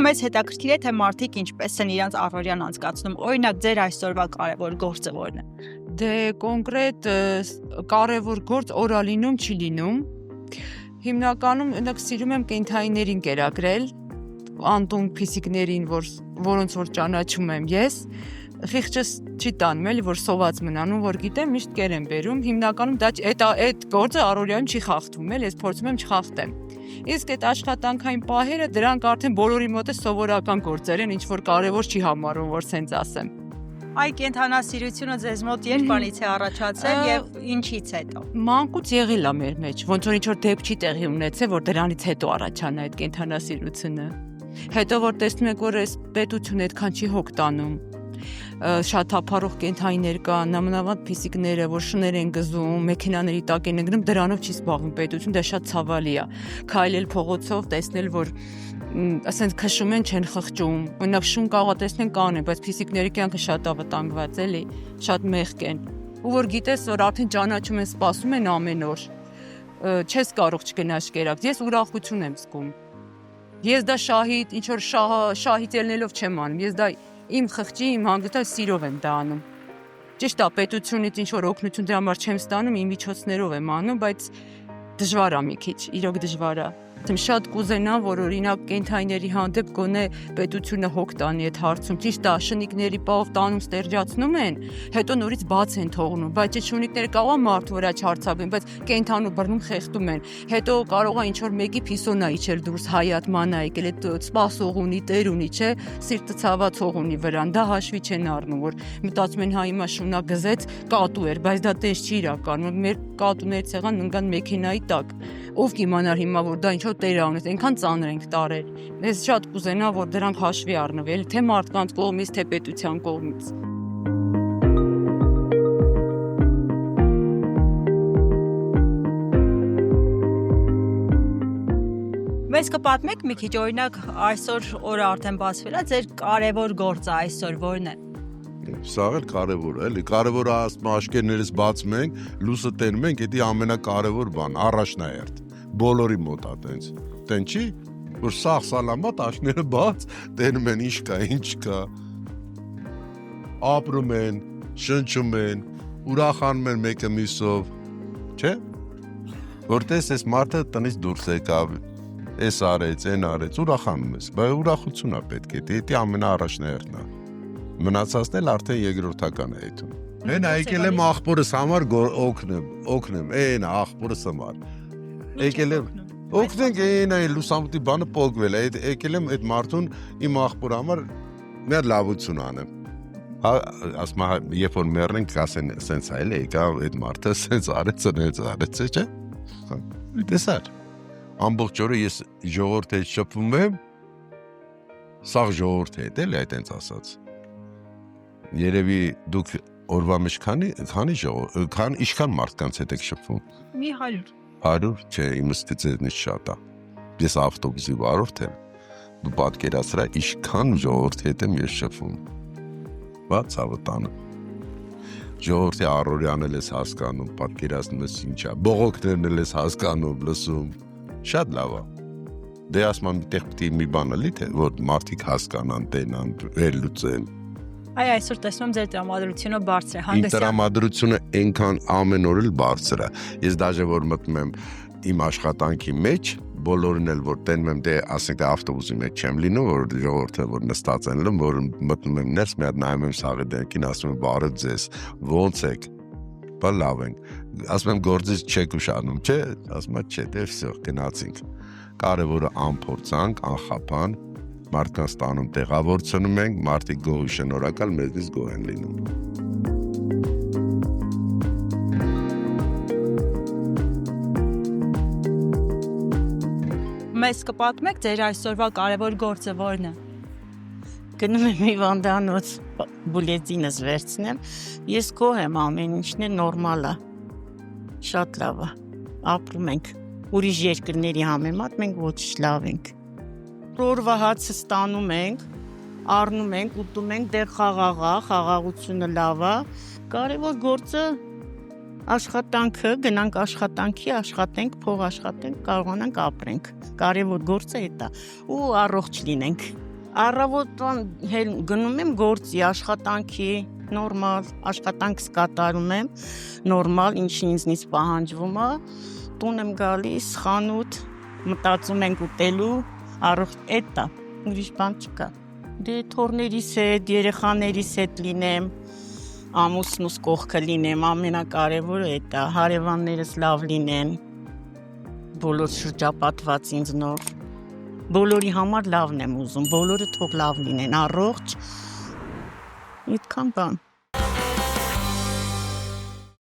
մեզ հետաքրքիր է թե մարդիկ ինչպես են իրենց առօրյան անցկացնում, օրինակ ձեր այսօրվա կարևոր գործը որն է։ Դե կոնկրետ կարևոր գործ օրալինում չի լինում։ Հիմնականում ինձ սիրում եմ կենդանիներին կերակրել, անտուն փիսիկներին, որոնց որ ճանաչում եմ ես, խիղճս չի տանում, էլի որ սոված մնանում, որ գիտեմ միշտ կեր եմ բերում, հիմնականում դա այդ գործը առօրյայում չի խախտվում, էլի ես փորձում եմ չխախտեմ։ Իսկ այդ աշխատանքային պահերը դրանք արդեն բոլորի մոտ է սովորական գործեր են, ինչ որ կարևոր չի համարվում, որ սենց ասեմ։ Այ կենդանասիրությունը ձեզ մոտ երբանից է առաջացել եւ ինչից հետո։ Մանկուց եղել է մեր մեջ, ոնց որ ինչ որ դեպք չի տեղի ունեցել, որ դրանից հետո առաջանա այդ կենդանասիրությունը։ Հետո որ տեսնում եք, որ այս պետությունը այդքան չի հոգ տանում, շատ հափառող կենդանիներ կան, նամանավանդ փիսիկները, որ շներ են գզում, մեքենաների տակ են ընկնում, դրանով չի զբաղվում պետություն, դա շատ ցավալի է։ Քայլել փողոցով, տեսնել, որ ասենց քշում են, չեն խղճում։ Օրինակ շուն կարող տեսնեն կանեն, բայց փիսիկների կյանքը շատ ավտանգված էլի, շատ մեղք են։ Ու որ գիտես, որ արդեն ճանաչում են, սպասում են ամեն օր։ Չես կարող չգնաս կերակ։ Ես ուրախություն եմ զգում։ Ես դա շահիդ, ինչ որ շահիդ ելնելով չեմ անում։ Ես դա իմ խղճի, իմ հանգստը սիրով եմ դա անում։ Ճիշտ է, պետությունից ինչ որ օգնություն դրա համար չեմ ստանում, իմ միջոցներով եմ անում, բայց դժվար է մի քիչ, իրոք դժվար է։ Շատ կուզենամ, որ օրինակ կենդանիների հանդեպ գոնե պետությունը հոգ տանի այդ հարցում։ Ճիշտ է, շնիկների պահով տանում ստերջացնում են, հետո նորից բաց են թողնում, բայց այդ շունիկները կարող է մարդու վրա չհարցակվեն, բայց կենդանու բռնում խեղդում են։ Հետո կարող է ինչ որ մեկի փիսոնա իջել դուրս հայատ մանա եկել, այդ սպասող ունի, տեր ունի, չէ, սիրտը ցավացող ունի վրան, դա հաշվի չեն առնում, որ մտածում են հա հիմա շունա գզեց, կատու էր, բայց դա տես չի իրականում։ Մեր կատուներից եղան ընկան մեքենայի տակ։ Ով կիմանար հիմա որ դա ինչ որ տեր անես, այնքան ծանր ենք տարել։ Ես շատ կուզենա, որ դրանք հաշվի առնվի, թե մարդկանց կողմից, թե պետության կողմից։ Մեզ կպատմեք մի քիչ, օրինակ այսօր օրը արդեն բացվել է, ձեր կարևոր գործը այսօր որն է։ Սա էլ կարևոր է, էլի կարևորը ասում աշկերներս բացում ենք, լույսը տենում ենք, դա ամենակարևոր բան, առաջնահերթ։ Բոլորի մոտ է տենց։ Տեն չի, որ սաղ սալամատ աշկները բաց, տենում են ինչ կա։ Ապրում են, շնչում են, ուրախանում են մեկը մյուսով, չէ՞։ Որտես այս մարդը տնից դուրս եկավ, էս արեց, այն արեց, ուրախանում ես, բայց ուրախություն է պետք է, դա ամենաառաջնահերթն է։ Մնացածն էլ արդեն երկրորդական է այդում։ Հեն եկել եմ աղբորս համար օգնեմ, այն աղբորս համար։ Եկել եմ օգնենք այն լուսամուտի բանը փոխվել է, եկել եմ այդ մարդուն իմ աղբոր համար մի հատ լավություն անեմ։ Ասում եմ, երբ որ մեռնենք, ասեն, սենց այլ է, եկա այդ մարդը սենց արեց, չէ՞։ Տեսար։ Ամբողջ օրը ես ժողովրդի հետ շփվում եմ, սաղ ժողովրդի հետ էլի այտենց ասած։ Երևի դուք օրվա մեջ ինչքան մարդկանց հետ եք շփվում։ Մի 100։ 100, չէ, իմս դեզնից շատ է։ Ես ավտոբուսի վարորդ եմ։ Դու պատկերացրա ինչքան ժողովրդի հետ եմ ես շփվում։ Բա ցավը տանը։ Ժողովրդի առօրյան էլ ես հասկանում, պատկերացնում ես ինչա, բողոքներն էլ ես հասկանում, լսում։ Շատ լավ է։ Դե ասում եմ, այդտեղ պետք է մի բան լի թե որ մարդիկ հասկանան, տենան, վերլուծեն։ Այ այսօր տեսնում եմ ձեր տրամադրությունը բարձր է, հանդեսյալ։ Իմ տրամադրությունը այնքան ամեն օր էլ բարձր է։ Ես դաժե որ մտնում եմ իմ աշխատանքի մեջ, բոլորին էլ որ տենում եմ, դե ասենք ավտոբուսի մեջ չեմ լինում, որ ժողովուրդը որ նստած են լում, որ մտնում եմ ներս, մի հատ նայում եմ սաղի դենքին, ասում եմ բարև ձեզ, ո՞նց եք։ Բա լավ ենք։ Ասում եմ գործից չեք ուշանում, չէ՞։ Ասում եմ, չէ, դե վсё, գնացինք։ Կարևորը անփորձանք, անխափան, մարդկանց տանում տեղավորցնում ենք, մարդիկ գոհ շնորհակալ, մեզնից գոհ են լինում։ Մեզ կպատմեք ձեր այսօրվա կարևոր գործը որն է։ Գնում եմ հիվանդանոց, բուլետինս վերցնեմ, ես գոհ եմ, ամեն ինչն է նորմալ է, շատ լավ է, ապրում ենք, ուրիշ երկրների համեմատ մենք ոչ լավ ենք։ Օրվա հացը ստանում ենք, առնում ենք, ուտում ենք, դեռ խաղաղությունը լավ է, կարևոր գործը աշխատանքը, գնանք աշխատանքի, աշխատենք, փող աշխատենք, կարողանանք ապրենք, կարևոր գործը էդ է, ու առողջ լինենք։ Առավոտվան գնում եմ գործի, աշխատանքի, նորմալ, աշխատանքս կատարում եմ, նորմալ, ինչն ինձնից պահանջվում է, տուն եմ գալիս, խանութ, մտածում ենք ուտելու, առողջ էտա, ուրիշ բան չկա։ Դե թորներիս հետ, երեխաներիս հետ լինեմ, ամուսնուս կողքը լինեմ, ամենակարևորը էտա, հարևաններս լավ լինեն, բոլոր շրջապատված ինձ նոր, բոլորի համար լավն եմ ուզում, բոլորը թող լավ լինեն, առողջ, այդքան բան։